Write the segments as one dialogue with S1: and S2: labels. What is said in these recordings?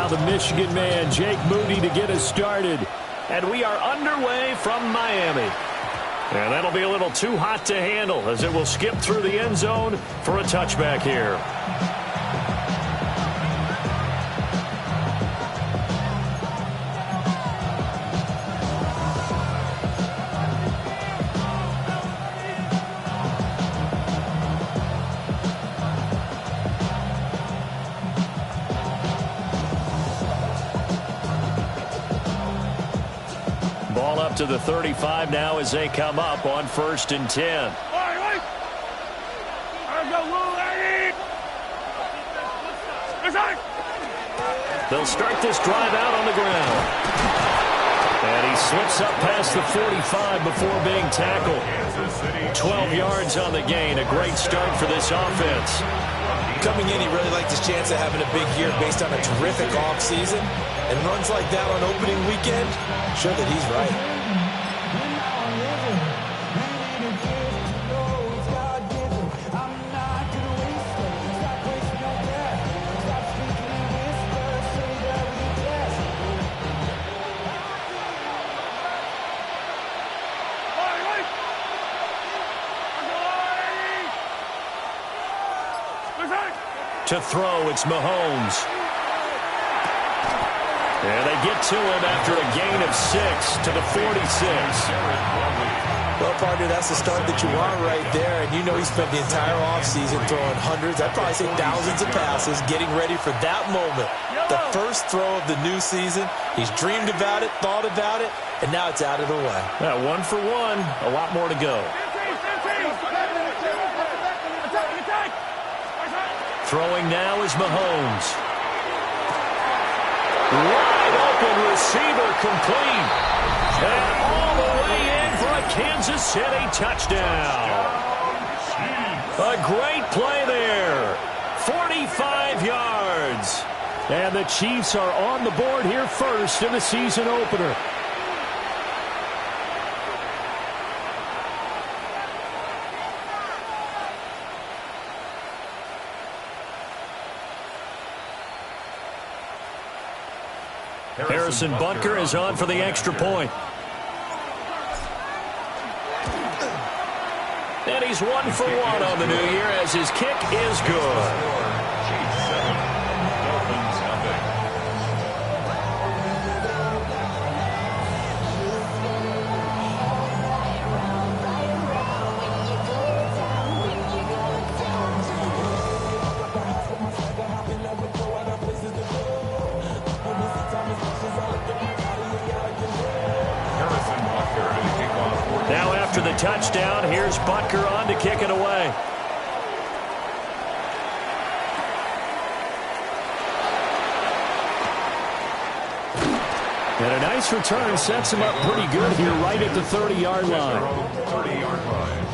S1: Now the Michigan man, Jake Moody, to get us started. And we are underway from Miami. And that'll be a little too hot to handle as it will skip through the end zone for a touchback here. Ball up to the 35 now as they come up on 1st and 10. They'll start this drive out on the ground. And he slips up past the 45 before being tackled. 12 yards on the gain. A great start for this offense.
S2: Coming in, he really liked his chance of having a big year based on a terrific offseason. And runs like that on opening weekend, show that he's right.
S1: To throw, it's Mahomes. And they get to him after a gain of 6 to the 46.
S2: Well, partner, that's the start that you want right there. And you know he spent the entire offseason throwing hundreds, I'd probably say thousands of passes, getting ready for that moment. The first throw of the new season. He's dreamed about it, thought about it, and now it's out of the way.
S1: Yeah, 1 for 1, a lot more to go. Throwing now is Mahomes. Wide open receiver complete. And all the way in for a Kansas City touchdown. A great play there. 45 yards. And the Chiefs are on the board here first in the season opener. Harrison Butker is on for the extra point. And he's 1 for 1 on the new year as his kick is good. Now after the touchdown, here's Butker on to kick it away. And a nice return sets him up pretty good here right at the 30-yard line.
S3: 30-yard line.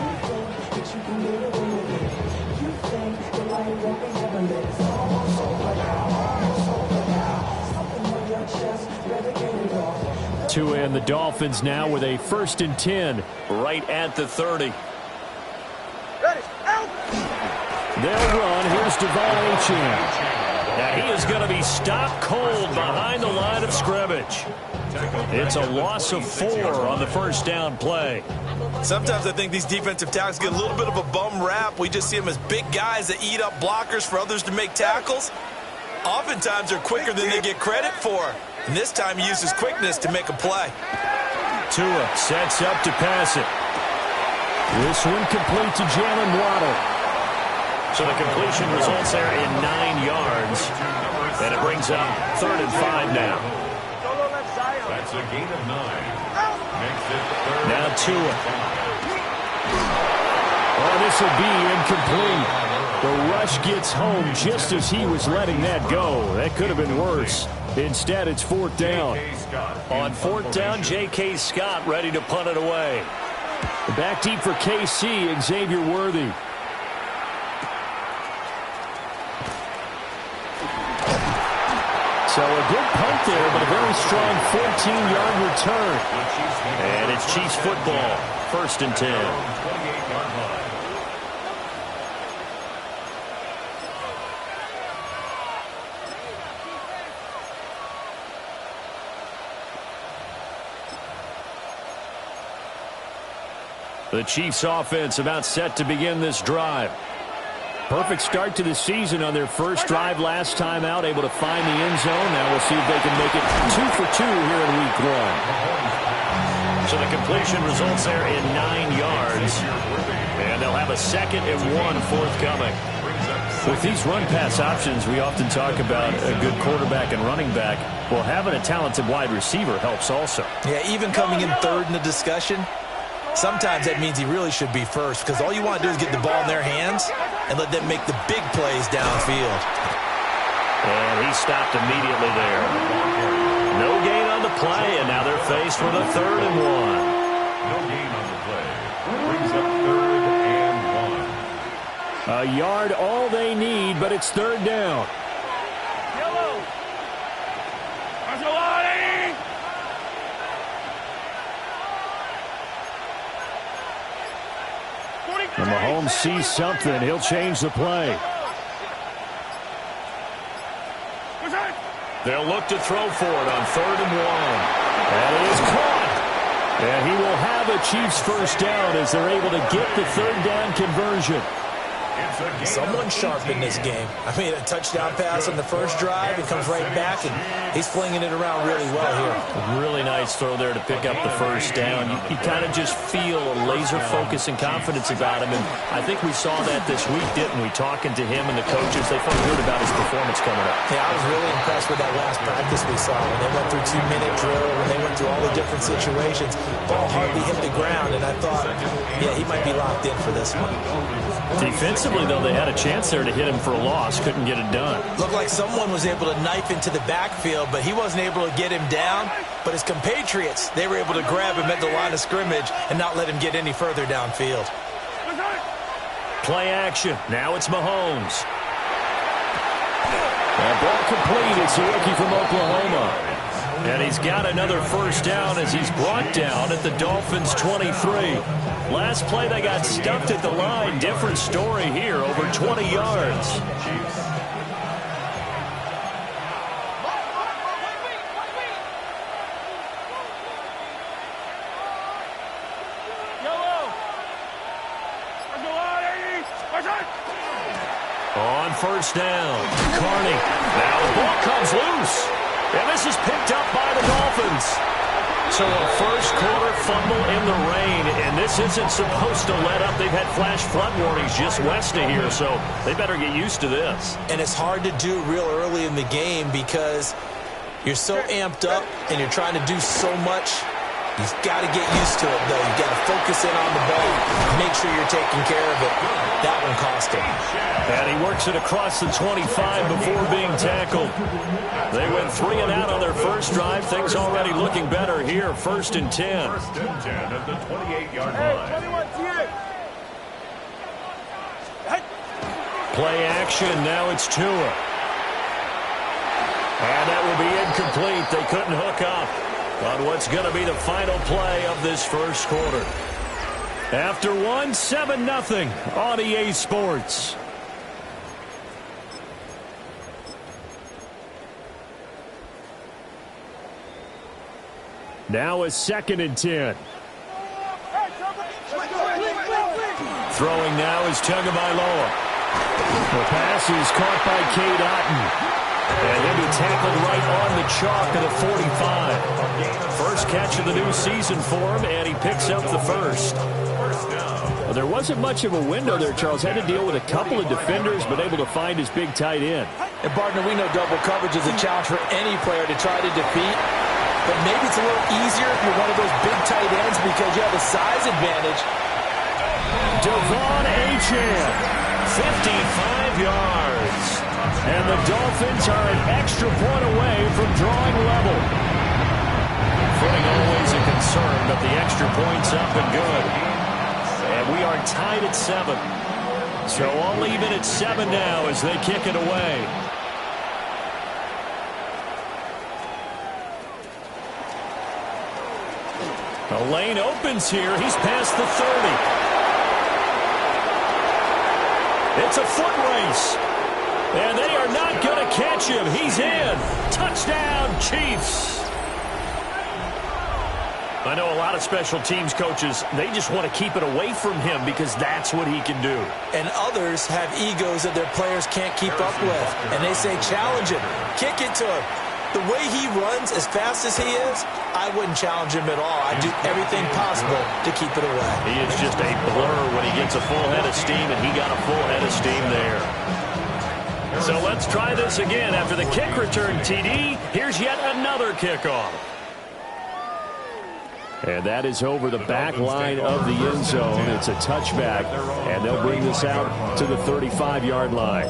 S1: Tua and the Dolphins now with a 1st and 10 right at the 30. They'll run. Here's Devon Achane. Now he is going to be stopped cold behind the line of scrimmage. It's a loss of 4 on the first down play.
S2: Sometimes I think these defensive tackles get a little bit of a bum rap. We just see them as big guys that eat up blockers for others to make tackles. Oftentimes they're quicker than they get credit for. And this time he uses quickness to make a play.
S1: Tua sets up to pass it. This one complete to Jalen Waddle. So the completion results there in 9 yards. And it brings up 3rd and 5 now.
S3: That's a gain of 9. Makes it 3rd.
S1: Now Tua. Oh, this will be incomplete. The rush gets home just as he was letting that go. That could have been worse. Instead, it's 4th down. On 4th down, J.K. Scott ready to punt it away. Back deep for KC, Xavier Worthy. So a good punt there, but a very strong 14-yard return. And it's Chiefs football, 1st and 10. The Chiefs offense about set to begin this drive. Perfect start to the season on their first drive last time out, able to find the end zone. Now we'll see if they can make it 2 for 2 here in week 1. So the completion results there in 9 yards. And they'll have a 2nd and 1 forthcoming. With these run-pass options, we often talk about a good quarterback and running back. Well, having a talented wide receiver helps also.
S2: Yeah, even coming in third in the discussion, sometimes that means he really should be first, because all you want to do is get the ball in their hands and let them make the big plays downfield.
S1: And he stopped immediately there. No gain on the play, and now they're faced with a 3rd and 1.
S3: No gain on the play. Brings up 3rd and 1.
S1: A yard all they need, but it's 3rd down. And Mahomes sees something. He'll change the play. They'll look to throw for it on 3rd and 1. And it is caught. And he will have a Chiefs first down as they're able to get the 3rd down conversion.
S2: Someone sharp in this game. I mean, a touchdown pass on the first drive. It comes right back, and he's flinging it around really well here.
S1: A really nice throw there to pick up the first down. You kind of just feel a laser focus and confidence about him, and I think we saw that this week, didn't we? Talking to him and the coaches, they felt good about his performance coming up.
S2: Yeah, I was really impressed with that last practice we saw when they went through 2-minute drill, when they went through all the different situations. Ball hardly hit the ground, and I thought, yeah, he might be locked in for this one.
S1: Defensively, though, they had a chance there to hit him for a loss. Couldn't get it done.
S2: Looked like someone was able to knife into the backfield, but he wasn't able to get him down. But his compatriots, they were able to grab him at the line of scrimmage and not let him get any further downfield.
S1: Play action. Now it's Mahomes. That ball complete. It's a rookie from Oklahoma. And he's got another first down as he's brought down at the Dolphins' 23. Last play, they got stumped at the line. Different story here, over 20 yards. On first down, Carney. Now the ball comes loose. And this is picked up by the Dolphins. So a first quarter fumble in the rain, and this isn't supposed to let up. They've had flash flood warnings just west of here, so they better get used to this.
S2: And it's hard to do real early in the game because you're so amped up and you're trying to do so much. You've got to get used to it, though. You've got to focus in on the ball. Make sure you're taking care of it. That one cost him.
S1: And he works it across the 25 before being tackled. They went 3 and out on their first drive. Things already looking better here. 1st and 10.
S3: 1st and 10 at the 28-yard line.
S1: Play action. Now it's Tua. And that will be incomplete. They couldn't hook up on what's going to be the final play of this first quarter. After 1, 7-0 on EA Sports. Now a 2nd and 10. Throwing now is Tagovailoa. The pass is caught by Cade Otton. And he'll be tackled right on the chalk of the 45. First catch of the new season for him, and he picks up the first. Well, there wasn't much of a window there, Charles. Had to deal with a couple of defenders, but able to find his big tight end.
S2: And, partner, we know double coverage is a challenge for any player to try to defeat. But maybe it's a little easier if you're one of those big tight ends because you have a size advantage.
S1: Devon Achane, 55 yards. And the Dolphins are an extra point away from drawing level. Footing always a concern, but the extra point's up and good. And we are tied at 7. So I'll leave it at 7 now as they kick it away. The lane opens here. He's past the 30. It's a foot race. And they are not going to catch him. He's in. Touchdown, Chiefs. I know a lot of special teams coaches, they just want to keep it away from him because that's what he can do.
S2: And others have egos that their players can't keep up with. And they say, challenge him, kick it to him. The way he runs as fast as he is, I wouldn't challenge him at all. I'd do everything possible to keep it away.
S1: He is just a blur when he gets a full head of steam, and he got a full head of steam there. So let's try this again. After the kick return TD, here's yet another kickoff. And that is over the back line of the end zone. It's a touchback, and they'll bring this out to the 35-yard line.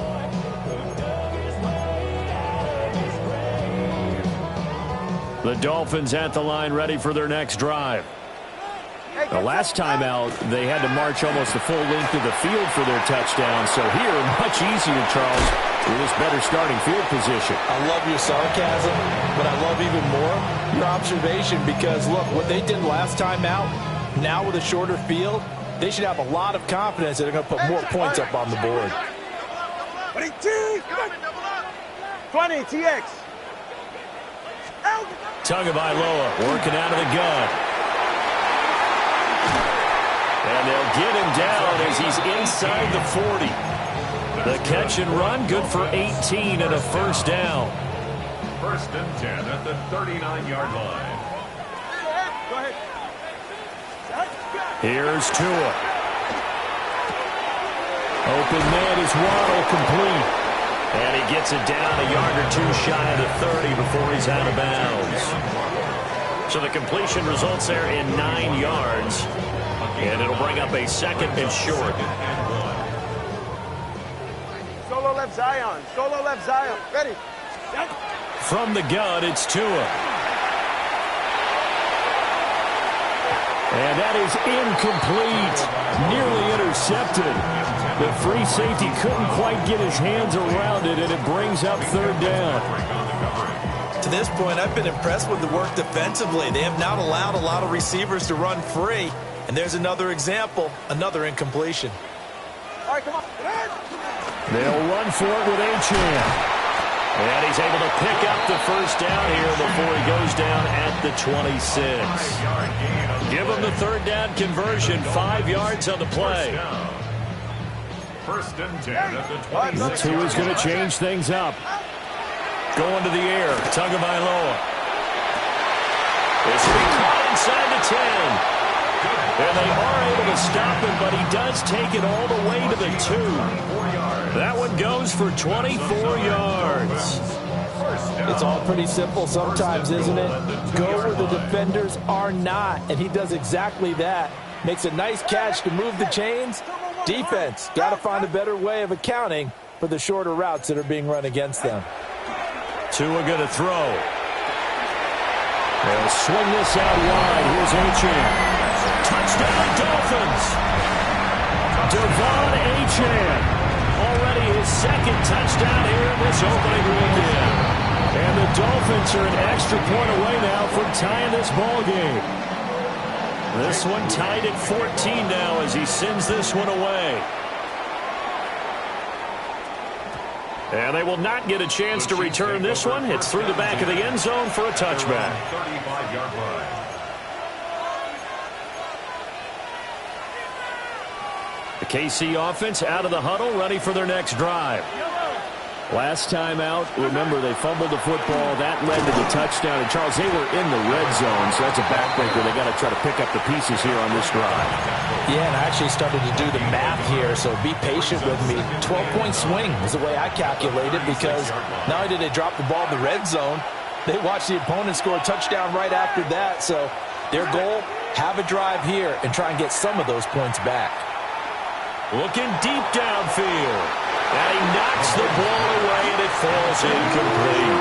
S1: The Dolphins at the line ready for their next drive. The last time out, they had to march almost the full length of the field for their touchdown. So here, much easier, Charles, with this better starting field position.
S2: I love your sarcasm, but I love even more your observation because, look, what they did last time out, now with a shorter field, they should have a lot of confidence that they're going to put more points up on the board.
S4: 20, TX.
S1: Tagovailoa working out of the gun. And they'll get him down as he's inside the 40. The catch and run, good for 18 and a first down.
S3: First and 10 at the 39-yard line.
S4: Go ahead.
S1: Here's Tua. Open man is Waddle, complete. And he gets it down a yard or two shy of the 30 before he's out of bounds. So the completion results there in 9 yards. And it'll bring up a second and short.
S4: Solo left Zion. Solo left Zion. Ready.
S1: From the gun, it's Tua. And that is incomplete. Nearly intercepted. The free safety couldn't quite get his hands around it, and it brings up third down.
S2: To this point, I've been impressed with the work defensively. They have not allowed a lot of receivers to run free. And there's another example, another incompletion.
S4: All right, come on.
S1: They'll run for it with Achane. And he's able to pick up the first down here before he goes down at the 26. Give him the third down conversion, 5 yards on the play.
S3: First and 10 at the 26.
S1: Tua's going to change things up. Going to the air, Tagovailoa. This will be caught inside the 10. And they are able to stop him, but he does take it all the way to the 2. That one goes for 24 yards.
S2: It's all pretty simple sometimes, isn't it? Go where the defenders are not, and he does exactly that. Makes a nice catch to move the chains. Defense, got to find a better way of accounting for the shorter routes that are being run against them.
S1: Tua going to throw. They'll swing this out wide. Here's Achane. Touchdown, Dolphins. Devon Achane. Already his second touchdown here in this opening weekend. And the Dolphins are an extra point away now from tying this ball game. This one tied at 14 now as he sends this one away. And they will not get a chance to return this one. It's through the back of the end zone for a touchback.
S3: 35-yard line.
S1: The KC offense out of the huddle, ready for their next drive. Last time out, remember, they fumbled the football. That led to the touchdown. And, Charles, they were in the red zone, so that's a backbreaker. They got to try to pick up the pieces here on this drive.
S2: Yeah, and I actually started to do the math here, so be patient with me. 12-point swing is the way I calculate it because not only did they drop the ball in the red zone, they watched the opponent score a touchdown right after that. So their goal, have a drive here and try and get some of those points back.
S1: Looking deep downfield. And he knocks the ball away, and it falls incomplete.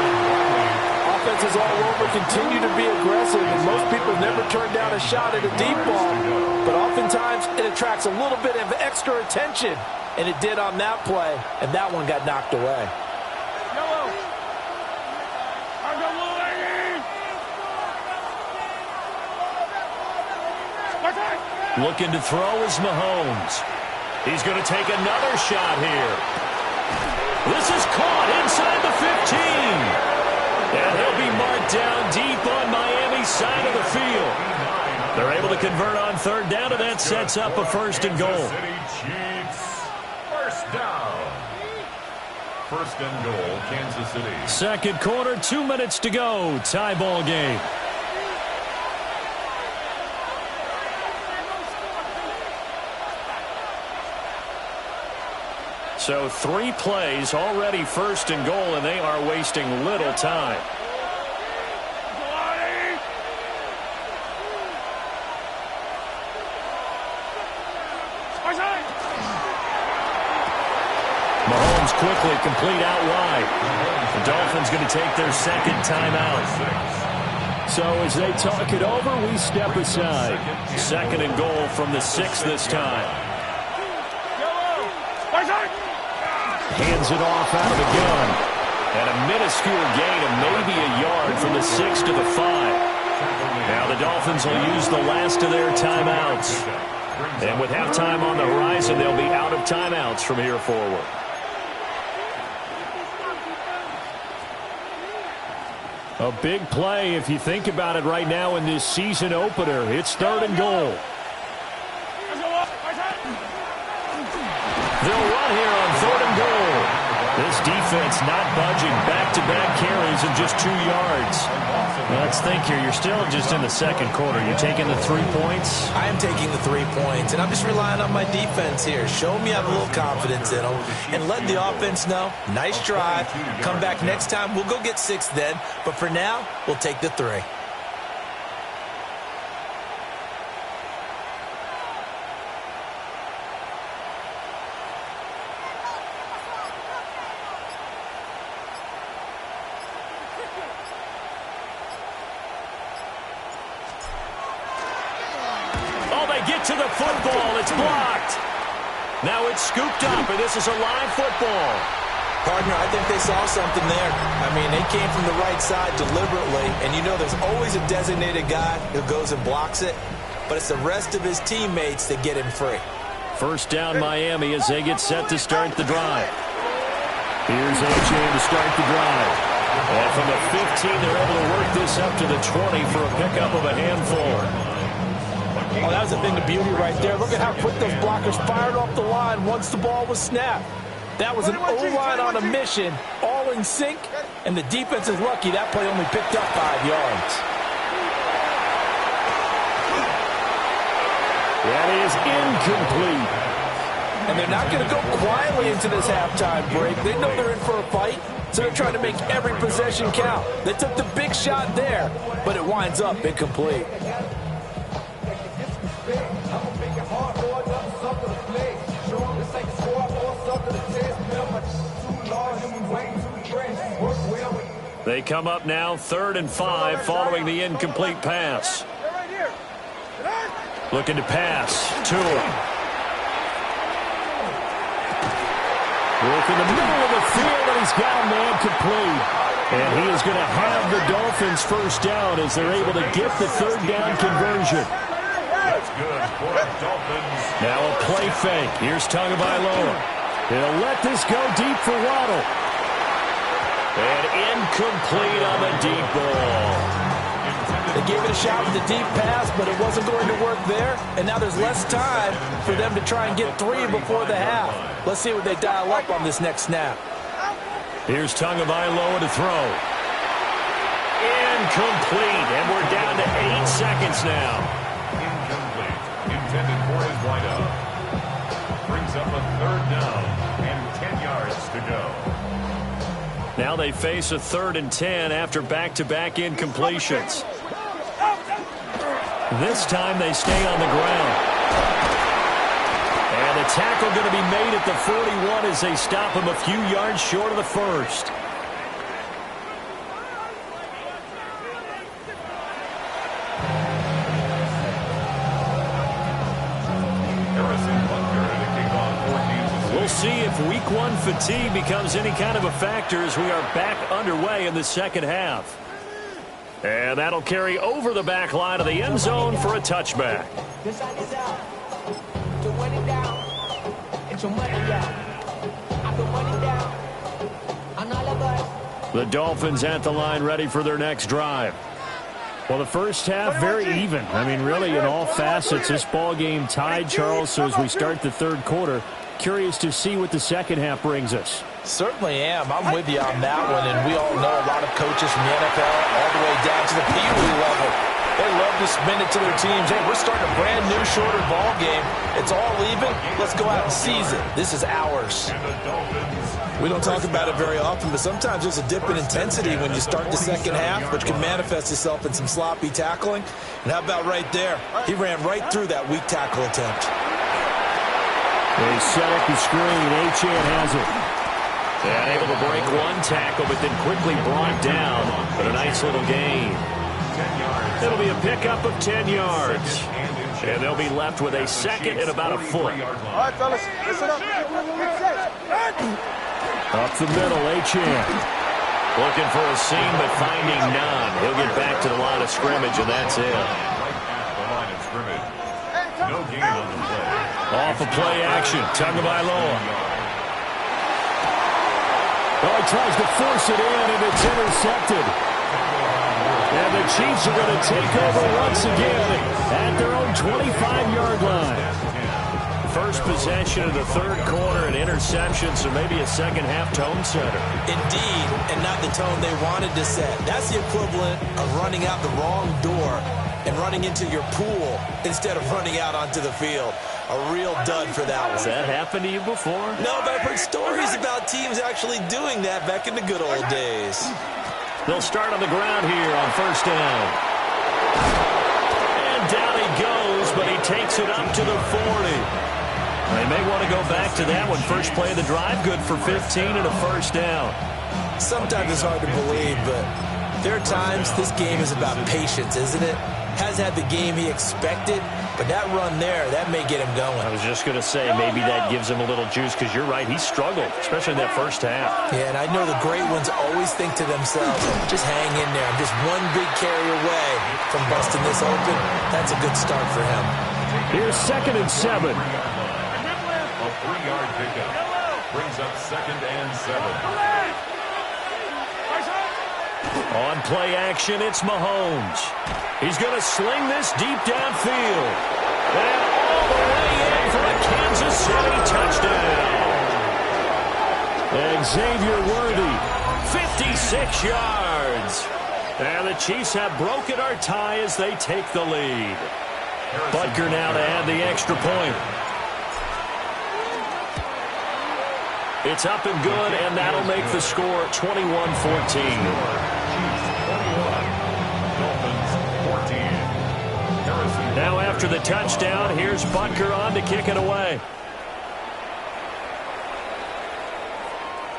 S2: Offenses all over continue to be aggressive, and most people never turn down a shot at a deep ball. But oftentimes, it attracts a little bit of extra attention, and it did on that play, and that one got knocked away.
S1: Looking to throw is Mahomes. He's going to take another shot here. This is caught inside the 15. And he'll be marked down deep on Miami's side of the field. convert on third down, and that sets up a first and goal.
S3: City Chiefs. First down. First and goal, Kansas City.
S1: Second quarter, 2 minutes to go. Tie ball game. So 3 plays, already first and goal, and they are wasting little time. Mahomes quickly complete out wide. The Dolphins going to take their second timeout. So as they talk it over, we step aside. Second and goal from the 6 this time. Hands it off out of the gun. And a minuscule gain of maybe a yard from the 6 to the 5. Now the Dolphins will use the last of their timeouts. And with halftime on the horizon, they'll be out of timeouts from here forward. A big play if you think about it right now in this season opener. It's third and goal. They'll run here on third and goal. This defense not budging. Back-to-back carries of just 2 yards. Let's think here. You're still just in the second quarter. You're taking the 3 points?
S2: I am taking the 3 points, and I'm just relying on my defense here. Show me I have a little confidence in them, and let the offense know, nice drive. Come back next time. We'll go get 6 then, but for now, we'll take the 3.
S1: Get to the football. It's blocked. Now it's scooped up, and this is a live football.
S2: Partner, I think they saw something there. I mean, they came from the right side deliberately, and you know there's always a designated guy who goes and blocks it, but it's the rest of his teammates that get him free.
S1: First down, Miami, as they get set to start the drive. Here's A-Chain to start the drive. And from the 15, they're able to work this up to the 20 for a pickup of a handful.
S5: Oh, that was a thing of beauty right there. Look at how quick those blockers fired off the line once the ball was snapped. That was an O-line on a mission, all in sync, and the defense is lucky that play only picked up 5 yards.
S1: That is incomplete.
S5: And they're not going to go quietly into this halftime break. They know they're in for a fight, so they're trying to make every possession count. They took the big shot there, but it winds up incomplete.
S1: They come up now, 3rd and 5, following the incomplete pass. Looking to pass. Tua. Work in the middle of the field, and he's got a man complete. And he is going to have the Dolphins first down as they're able to get the 3rd down conversion.
S3: That's good for the Dolphins.
S1: Now a play fake. Here's Tagovailoa. He'll let this go deep for Waddle. And incomplete on the deep ball.
S5: They gave it a shot with the deep pass, but it wasn't going to work there. And now there's less time for them to try and get 3 before the half. Let's see what they dial up on this next snap.
S1: Here's Tagovailoa to throw. Incomplete. And we're down to 8 seconds now.
S3: Incomplete. Intended for his wideout. Brings up a 3rd down and 10 yards to go.
S1: Now they face a 3rd and 10 after back-to-back incompletions. This time they stay on the ground. And the tackle going to be made at the 41 as they stop him a few yards short of the first. We'll see if week 1 fatigue becomes any kind of a factor as we are back underway in the second half. And that'll carry over the back line of the end zone for a touchback. The Dolphins at the line ready for their next drive. Well, the first half, very even. I mean, really, in all facets, this ball game tied, Charles. So as we start the third quarter, curious to see what the second half brings us.
S5: Certainly am. I'm with you on that one, and we all know a lot of coaches from the NFL all the way down to the Pee Wee level. They love to spin it to their teams. Hey, we're starting a brand new, shorter ball game. It's all even. Let's go out and seize it. This is ours.
S2: We don't talk about it very often, but sometimes there's a dip in intensity when you start the second half, which can manifest itself in some sloppy tackling. And how about right there? He ran right through that weak tackle attempt.
S1: They set up the screen. Achane has it. And able to break one tackle, but then quickly brought down. But a nice little gain. It'll be a pickup of 10 yards. And they'll be left with a second and about a foot.
S4: All right, fellas, listen up.
S1: Up the middle, Achane. Looking for a seam, but finding none. He'll get back to the line of scrimmage, and that's it.
S3: No gain on the play.
S1: Off of play action. Tagovailoa. Oh, he tries to force it in, and it's intercepted. And the Chiefs are going to take over once again at their own 25-yard line. First possession of the third quarter, an interception, so maybe a second-half tone setter.
S2: Indeed, and not the tone they wanted to set. That's the equivalent of running out the wrong door and running into your pool instead of running out onto the field. A real dud for that one.
S1: Has that happened to you before?
S2: No, but I've heard stories about teams actually doing that back in the good old days.
S1: They'll start on the ground here on first down. And down he goes, but he takes it up to the 40. They may want to go back to that one. First play of the drive, good for 15 and a first down.
S2: Sometimes it's hard to believe, but there are times this game is about patience, isn't it? Has had the game he expected, but that run there, that may get him going.
S1: I was just going to say, maybe that gives him a little juice, because you're right, he struggled, especially in that first half.
S2: Yeah, and I know the great ones always think to themselves, just hang in there. I'm just one big carry away from busting this open. That's a good start for him.
S1: Here's 2nd and 7.
S3: A 3-yard pickup. Brings up 2nd and 7.
S1: On play action, it's Mahomes. He's going to sling this deep downfield. And all the way in for a Kansas City touchdown. Xavier Worthy, 56 yards. And the Chiefs have broken our tie as they take the lead. Butker now to add the extra point. It's up and good, and that'll make the score 21-14. Now after the touchdown, here's Butker on to kick it away.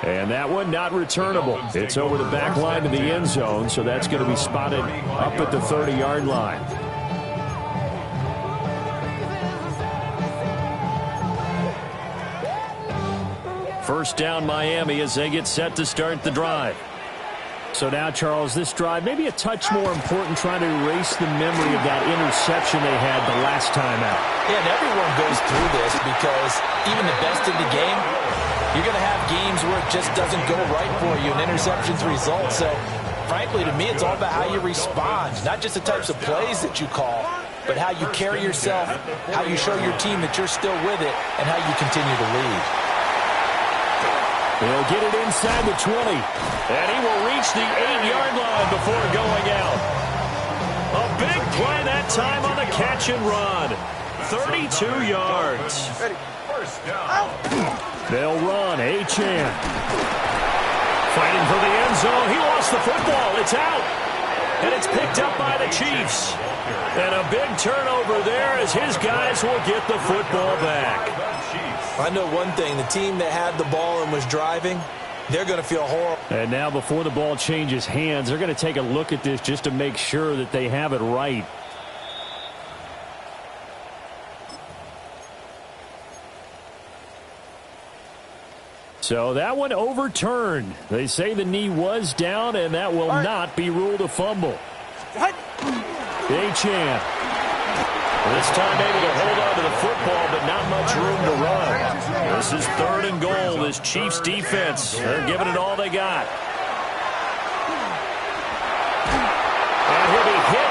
S1: And that one not returnable. It's over the back line to the end zone, so that's going to be spotted up at the 30-yard line. First down Miami as they get set to start the drive. So now, Charles, this drive maybe a touch more important, trying to erase the memory of that interception they had the last time out.
S5: Yeah, and everyone goes through this because even the best in the game, you're going to have games where it just doesn't go right for you, and interceptions result. So, frankly, to me, it's all about how you respond, not just the types of plays that you call, but how you carry yourself, how you show your team that you're still with it, and how you continue to lead.
S1: He'll get it inside the 20, and he will reach the 8-yard line before going out. A big play that time on the catch and run. 32 yards.
S3: First down.
S1: They'll run. Achane. Fighting for the end zone. He lost the football. It's out. And it's picked up by the Chiefs. And a big turnover there as his guys will get the football back.
S2: I know one thing. The team that had the ball and was driving, they're going to feel horrible.
S1: And now before the ball changes hands, they're going to take a look at this just to make sure that they have it right. So that one overturned. They say the knee was down, and that will not be ruled a fumble. Achane. This time able to hold on to the football, but not much room to run. This is 3rd and goal. This Chiefs defense, they're giving it all they got. And he'll be hit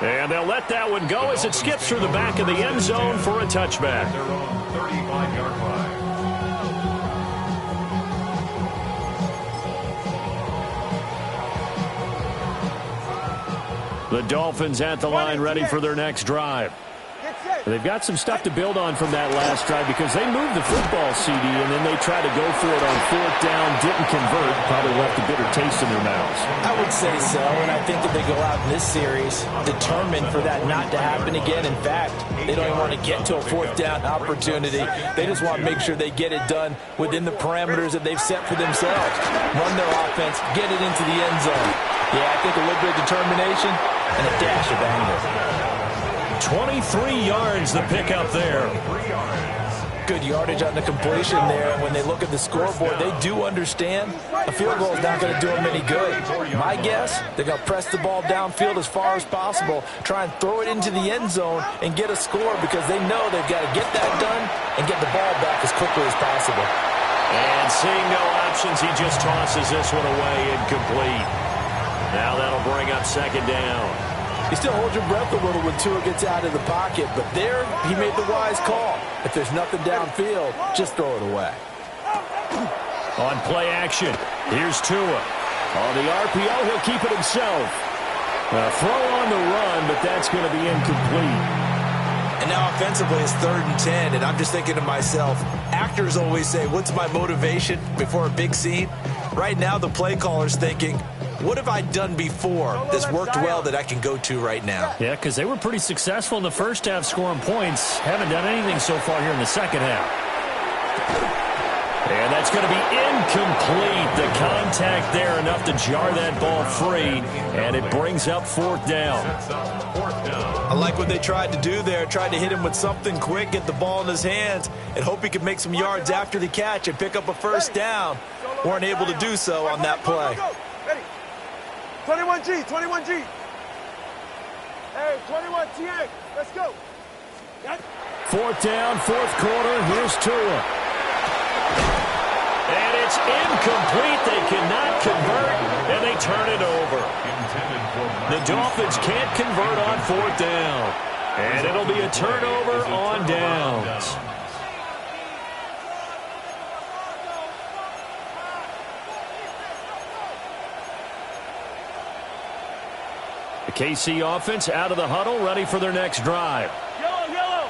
S1: And they'll let that one go as it skips through the back of the end zone for a touchback.
S3: Their own 35-yard line.
S1: The Dolphins at the line ready for their next drive. They've got some stuff to build on from that last drive because they moved the football, CD, and then they tried to go for it on fourth down, didn't convert, probably left a bitter taste in their mouths.
S5: I would say so, and I think that they go out in this series determined for that not to happen again. In fact, they don't even want to get to a fourth down opportunity. They just want to make sure they get it done within the parameters that they've set for themselves. Run their offense, get it into the end zone. Yeah, I think a little bit of determination and a dash of anger.
S1: 23 yards the pickup there.
S5: Good yardage on the completion there. When they look at the scoreboard, they do understand a field goal is not going to do them any good. My guess, they're going to press the ball downfield as far as possible, try and throw it into the end zone and get a score because they know they've got to get that done and get the ball back as quickly as possible.
S1: And seeing no options, he just tosses this one away incomplete. Now that'll bring up second down.
S5: You still hold your breath a little when Tua gets out of the pocket, but there he made the wise call. If there's nothing downfield, just throw it away.
S1: On play action, here's Tua. On the RPO, he'll keep it himself. Throw on the run, but that's going to be incomplete.
S2: And now offensively it's 3rd and 10, and I'm just thinking to myself, actors always say, what's my motivation before a big scene? Right now the play caller's thinking, what have I done before that's worked well that I can go to right now?
S1: Yeah, because they were pretty successful in the first half scoring points. Haven't done anything so far here in the second half. And that's going to be incomplete. The contact there enough to jar that ball free, and it brings up fourth down.
S2: I like what they tried to do there. Tried to hit him with something quick, get the ball in his hands, and hope he could make some yards after the catch and pick up a first down. Weren't able to do so on that play.
S4: 21G, 21G. Hey, 21 TA, let's go.
S1: Fourth down, fourth quarter. Here's Tua. And it's incomplete. They cannot convert, and they turn it over. The Dolphins can't convert on fourth down. And it'll be a turnover on downs. The KC offense out of the huddle, ready for their next drive.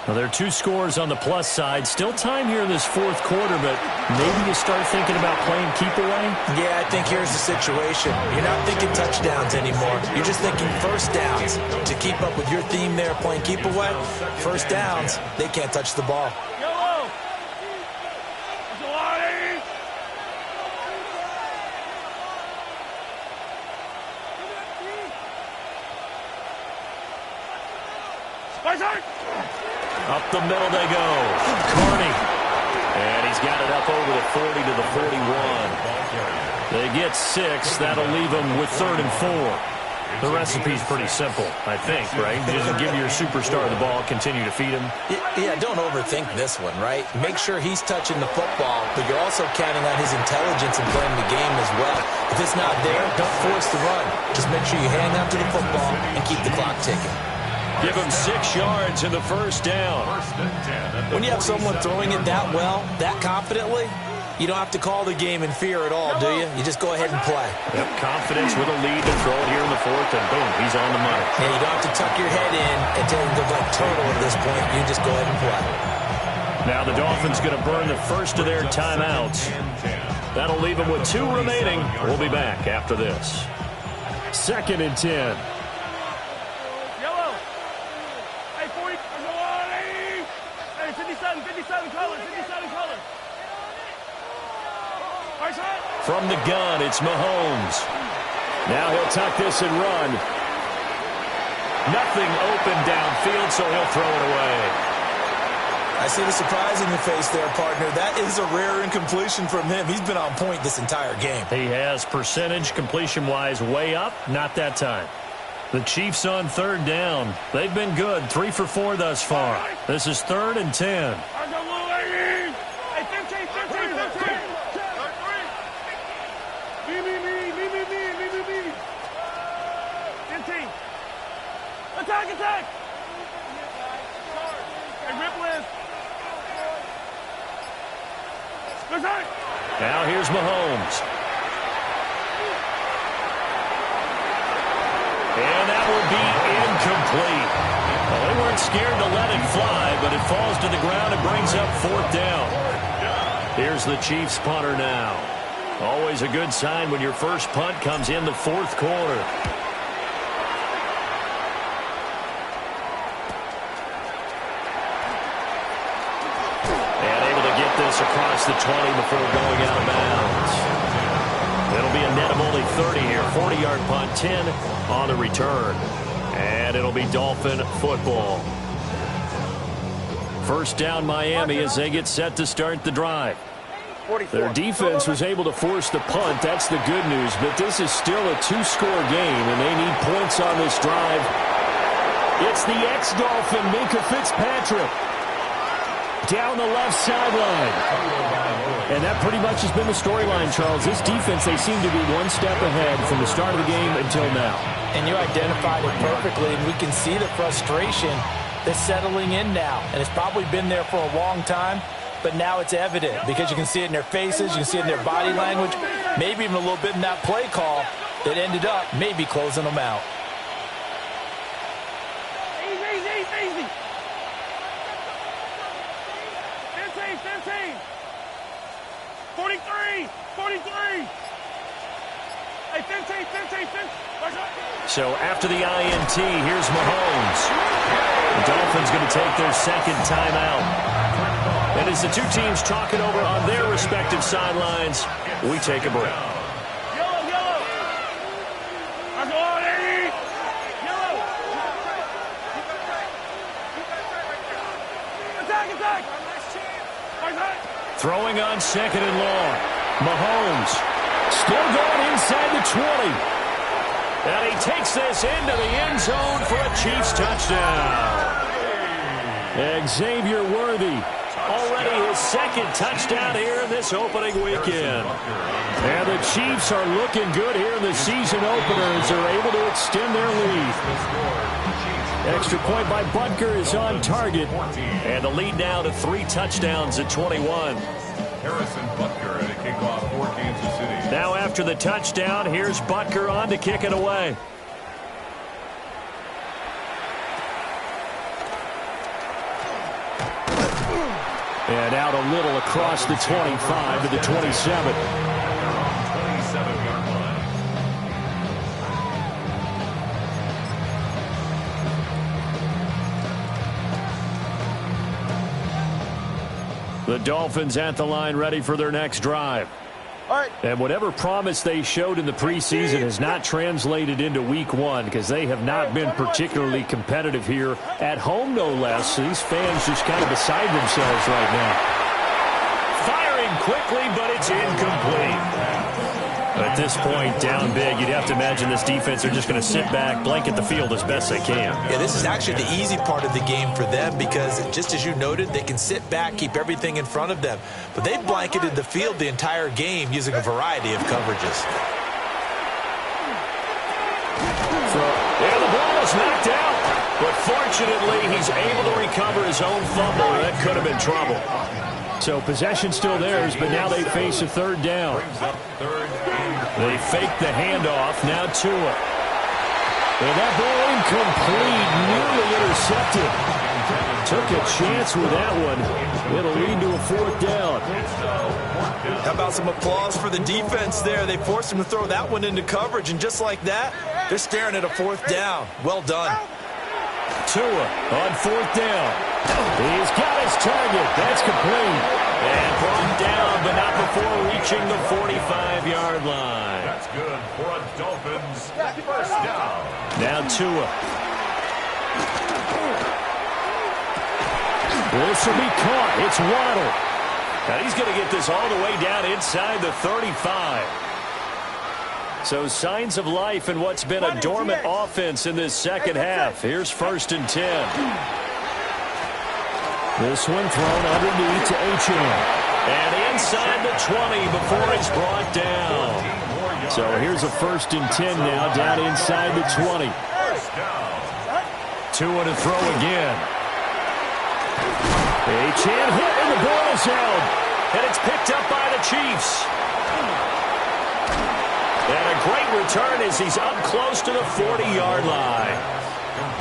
S1: Well, there are 2 scores on the plus side. Still time here in this fourth quarter, but maybe you start thinking about playing keep away?
S2: Yeah, I think here's the situation. You're not thinking touchdowns anymore. You're just thinking first downs. To keep up with your theme there, playing keep away, first downs, they can't touch the ball.
S1: Up the middle they go. Carney. And he's got it up over the 40 to the 41. They get 6. That'll leave them with 3rd and 4. The recipe's pretty simple, I think, right? Just give your superstar the ball, continue to feed him.
S2: Yeah, don't overthink this one, right? Make sure he's touching the football, but you're also counting on his intelligence in playing the game as well. If it's not there, don't force the run. Just make sure you hang on to the football and keep the clock ticking.
S1: Give him 6 yards in the first down.
S2: When you have someone throwing it that well, that confidently, you don't have to call the game in fear at all, do you? You just go ahead and play.
S1: Yep, confidence with a lead to throw it here in the fourth, and boom, he's on the money.
S2: And you don't have to tuck your head in and tell him to go like turtle at this point. You just go ahead and play.
S1: Now the Dolphins going to burn the first of their timeouts. That'll leave them with 2 remaining. We'll be back after this. 2nd and 10. From the gun, it's Mahomes. Now he'll tuck this and run. Nothing open downfield, so he'll throw it away.
S2: I see the surprise in your face there, partner. That is a rare incompletion from him. He's been on point this entire game.
S1: He has percentage completion-wise way up. Not that time. The Chiefs on 3rd down. They've been good. 3 for 4 thus far. This is 3rd and 10.
S4: Attack, attack! Hey, rip Liz. Attack!
S1: Now here's Mahomes. And that will be incomplete. Well, they weren't scared to let it fly, but it falls to the ground and brings up 4th down. Here's the Chiefs punter now. Always a good sign when your first punt comes in the 4th quarter. And able to get this across the 20 before going out of bounds. It'll be a net of only 30 here. 40-yard punt, 10 on the return. And it'll be Dolphin football. First down Miami as they get set to start the drive. Their defense was able to force the punt. That's the good news. But this is still a 2-score game, and they need points on this drive. It's the ex-Dolphin, Minkah Fitzpatrick, down the left sideline. And that pretty much has been the storyline, Charles. This defense, they seem to be one step ahead from the start of the game until now.
S5: And you identified it perfectly, and we can see the frustration that's settling in now. And it's probably been there for a long time, but now it's evident because you can see it in their faces, you can see it in their body language, maybe even a little bit in that play call that ended up maybe closing them out.
S4: Easy. 15. 43. Hey, 15.
S1: So after the INT, here's Mahomes. The Dolphins going to take their second timeout. And as the two teams talk it over on their respective sidelines, we take a break.
S4: Yellow. That's all, Eddie. Yellow. Attack.
S1: Throwing on 2nd and long. Mahomes still going inside the 20. And he takes this into the end zone for a Chiefs touchdown. Xavier Worthy, already his second touchdown here in this opening weekend. And the Chiefs are looking good here in the season opener as they're able to extend their lead. Extra point by Butker is on target. And the lead now to 3 touchdowns at 21.
S3: Harrison Butker at a kickoff for Kansas City.
S1: Now after the touchdown, here's Butker on to kick it away. And out a little across the 25 to the 27.
S3: 27-yard line.
S1: The Dolphins at the line ready for their next drive. And whatever promise they showed in the preseason has not translated into week 1 because they have not been particularly competitive here at home, no less. So these fans just kind of beside themselves right now. Firing quickly, but it's incomplete. At this point, down big, you'd have to imagine this defense are just going to sit back, blanket the field as best they can.
S2: Yeah, this is actually the easy part of the game for them because, just as you noted, they can sit back, keep everything in front of them. But they've blanketed the field the entire game using a variety of coverages.
S1: And the ball is knocked out. But fortunately, he's able to recover his own fumble. That could have been trouble. So possession still theirs, but now they face a 3rd down. They fake the handoff. Now Tua. And that ball incomplete, nearly intercepted. Took a chance with that one. It'll lead to a 4th down.
S2: How about some applause for the defense there? They forced him to throw that one into coverage, and just like that, they're staring at a 4th down. Well done.
S1: Tua on 4th down. He's got his target. That's complete. And brought down, but not before reaching the 45-yard line.
S3: That's good for a Dolphins first down.
S1: Now Tua. This will be caught. It's Waddle. Now he's going to get this all the way down inside the 35. So signs of life in what's been a dormant offense in this second half. Here's 1st and 10. This one thrown underneath to Achane. And inside the 20 before it's brought down. So here's a 1st and 10 now down inside the 20. Tua to throw again. A chance hit, and the ball is out. And it's picked up by the Chiefs. And a great return as he's up close to the 40-yard line.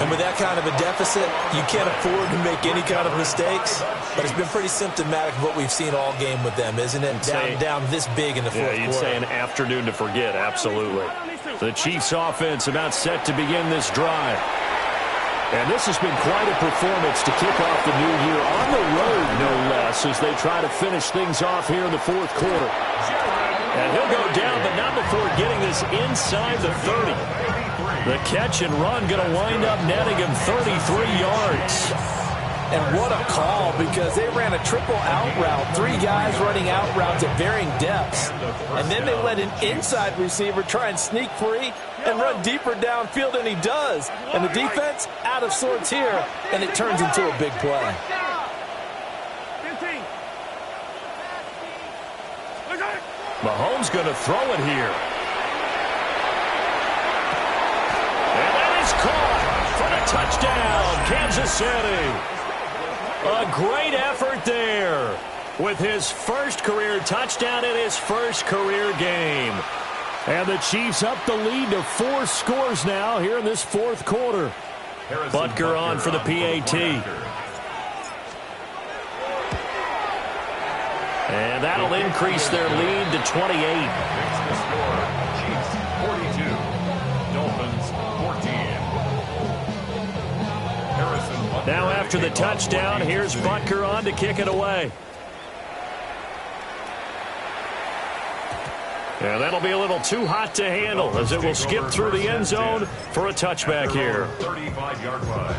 S2: And with that kind of a deficit, you can't afford to make any kind of mistakes. But it's been pretty symptomatic of what we've seen all game with them, isn't it? Down this big in the fourth quarter.
S1: You'd say an afternoon to forget, absolutely. The Chiefs offense about set to begin this drive. And this has been quite a performance to kick off the new year on the road, no less, as they try to finish things off here in the fourth quarter. And he'll go down, but not before getting this inside the 30. The catch and run going to wind up netting him 33 yards.
S5: And what a call, because they ran a triple out route. 3 guys running out routes at varying depths. And then they let an inside receiver try and sneak free and run deeper downfield, and he does. And the defense out of sorts here, and it turns into a big play.
S1: Mahomes going to throw it here. And that is caught for the touchdown, Kansas City. A great effort there with his first career touchdown in his first career game. And the Chiefs up the lead to 4 scores now here in this fourth quarter. Butker on for the PAT. And that'll increase their lead to 28.
S3: Chiefs 42, Dolphins 14.
S1: Now after the touchdown, here's Butker on to kick it away. And that'll be a little too hot to handle as it will skip through the end zone for a touchback here.
S3: 35-yard line.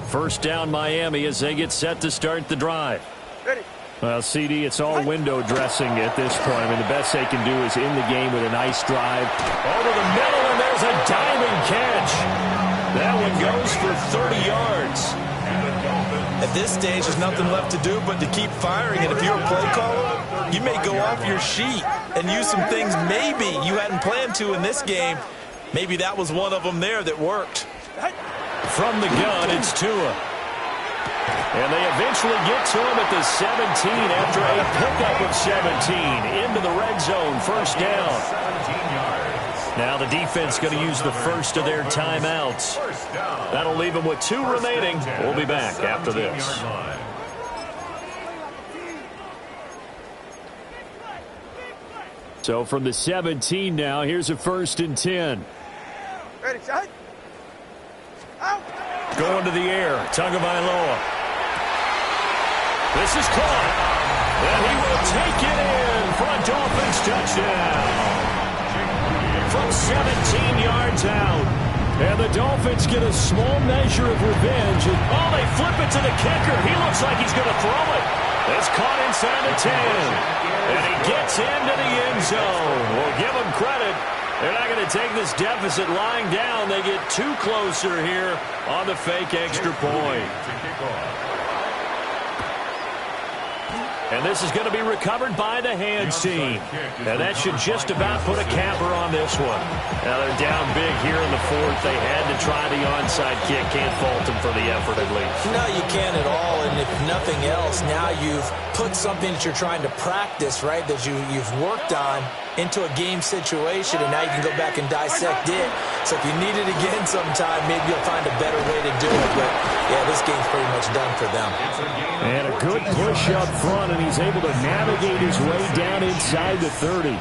S1: First down Miami as they get set to start the drive.
S4: Ready.
S1: Well, CD, it's all window dressing at this point. I mean, the best they can do is in the game with a nice drive. Over the middle, and there's a diving catch. That one goes for 30 yards.
S2: At this stage, there's nothing left to do but to keep firing. And if you're a play caller, you may go off your sheet and use some things maybe you hadn't planned to in this game. Maybe that was one of them there that worked.
S1: From the gun, it's Tua. And they eventually get to him at the 17 after a pickup of 17 into the red zone. First down.
S3: 17 yards.
S1: Now the defense going to use the first of their timeouts. That'll leave them with 2 remaining. We'll be back after this. So from the 17 now, here's a 1st and 10.
S4: Ready, shot. Out.
S1: Going to the air, Tagovailoa. This is caught. And he will take it in for a Dolphins touchdown. From 17 yards out. And the Dolphins get a small measure of revenge. Oh, they flip it to the kicker. He looks like he's going to throw it. It's caught inside the 10. And he gets into the end zone. We'll give him credit. They're not going to take this deficit lying down. They get 2 closer here on the fake extra point. And this is going to be recovered by the hands team. And that should just about put a capper on this one. Now they're down big here in the 4th. They had to try the onside kick. Can't fault them for the effort at least.
S2: No, you can't at all. And if nothing else, now you've put something that you're trying to practice, right, that you've worked on into a game situation, and now you can go back and dissect it. So if you need it again sometime, maybe you'll find a better way to do it. But, yeah, this game's pretty much done for them.
S1: And a good push up front, and he's able to navigate his way down inside the 30.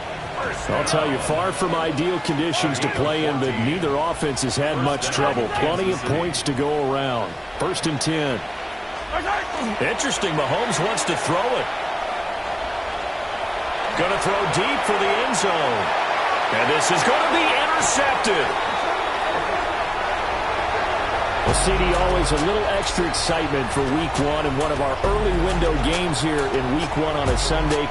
S1: I'll tell you, far from ideal conditions to play in, but neither offense has had much trouble. Plenty of points to go around. 1st and 10. Interesting, Mahomes wants to throw it. Going to throw deep for the end zone. And this is going to be intercepted. Well, CD, always a little extra excitement for Week 1 and one of our early window games here in Week 1 on a Sunday.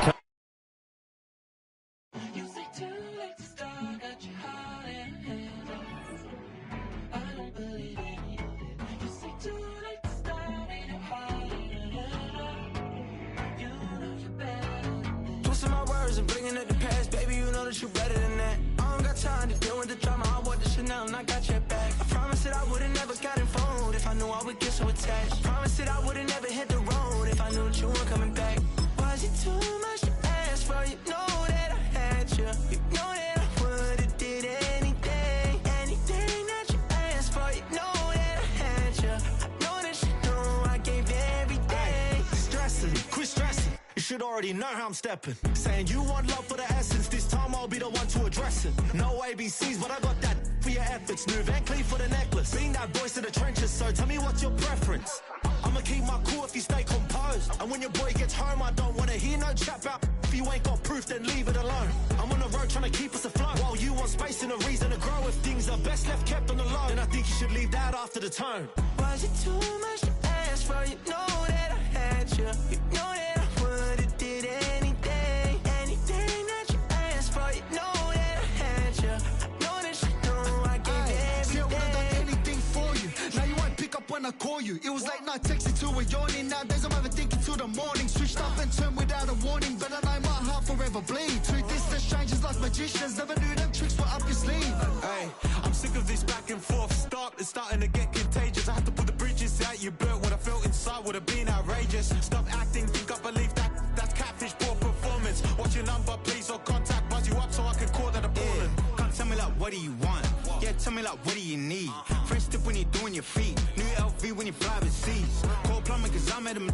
S6: wasn't bringing up the past, baby, you know that you're better than that. I don't got time to deal with the drama, I bought the Chanel and I got your back. I promise that I would've never got involved if I knew I would get so attached. I promise that I would've never hit the road if I knew that you weren't coming back. Was it too much to ask for? You know that I had you. You know that I would've did anything, anything that you asked for. You know that I had you. I know that you know I gave everything.
S7: Ay, stressing, quit stressing. You should already know how I'm stepping. Saying you want love for the essence, this time I'll be the one to address it. No ABCs, but I got that for your efforts. New Van Cleef for the necklace. Being that voice in the trenches, so tell me what's your preference. I'ma keep my cool if you stay composed. And when your boy gets home, I don't wanna hear no chat about if you ain't got proof, then leave it alone. I'm on the road trying to keep us afloat, while you want space and a reason to grow. If things are best left kept on the low, then I think you should leave that after the tone.
S6: Was it too much to ask for? You know that I had you. You know that I would've did anything, anything that you asked for. You know that I had you. I know that you know I gave everything.
S8: See, I would've done anything for you. Now you won't pick up when I call you. It was late night texting to a yawning. Nowadays I'm overthinking till the morning. Switched up and turned without a warning, but I know my heart forever bleed. Two distant strangers like magicians, never knew them tricks were up your sleeve.
S7: Hey, I'm sick of this back and forth. It's starting to get contagious. I had to put the bridges out you built. What I felt inside would have been outrageous. Stop acting, think I believe that's catfish, poor performance. What's your number, please, or contact, buzz you up so I can call that appalling.
S9: Can't tell me like, what do you want? Yeah, tell me like, what do you need? French tip when you're doing your feet. New LV when you fly overseas. Call plumbing cause I'm at them.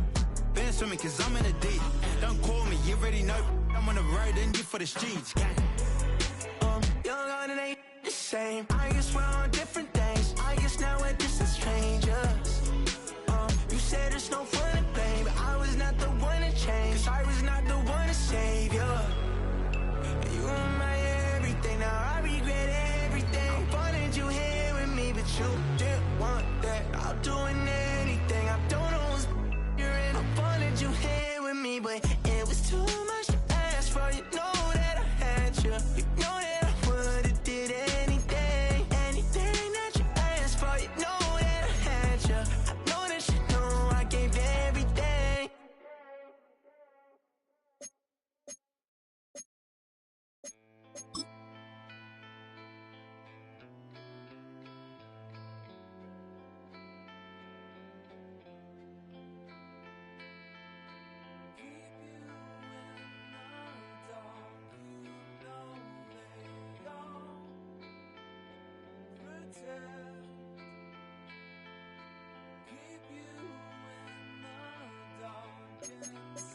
S9: Been swimming cause I'm in a deep. Don't call me, you already know. I'm on the road and you for the streets.
S6: Young and it ain't the same. I guess we're on different things. I guess now we're distant strangers. You said there's no fun to blame, but I was not the one to change. Cause I was not the one to save you. You were my everything, now I regret everything. I wanted you here with me, but you didn't want that. I'm doing anything, I don't know what's you're in. I wanted you here with me, but it was too much to ask for. You know that I had you. You know that I would've did anything, anything that you asked for. You know that I had you. I know that you know I gave everything.
S10: Keep you in the dark inside.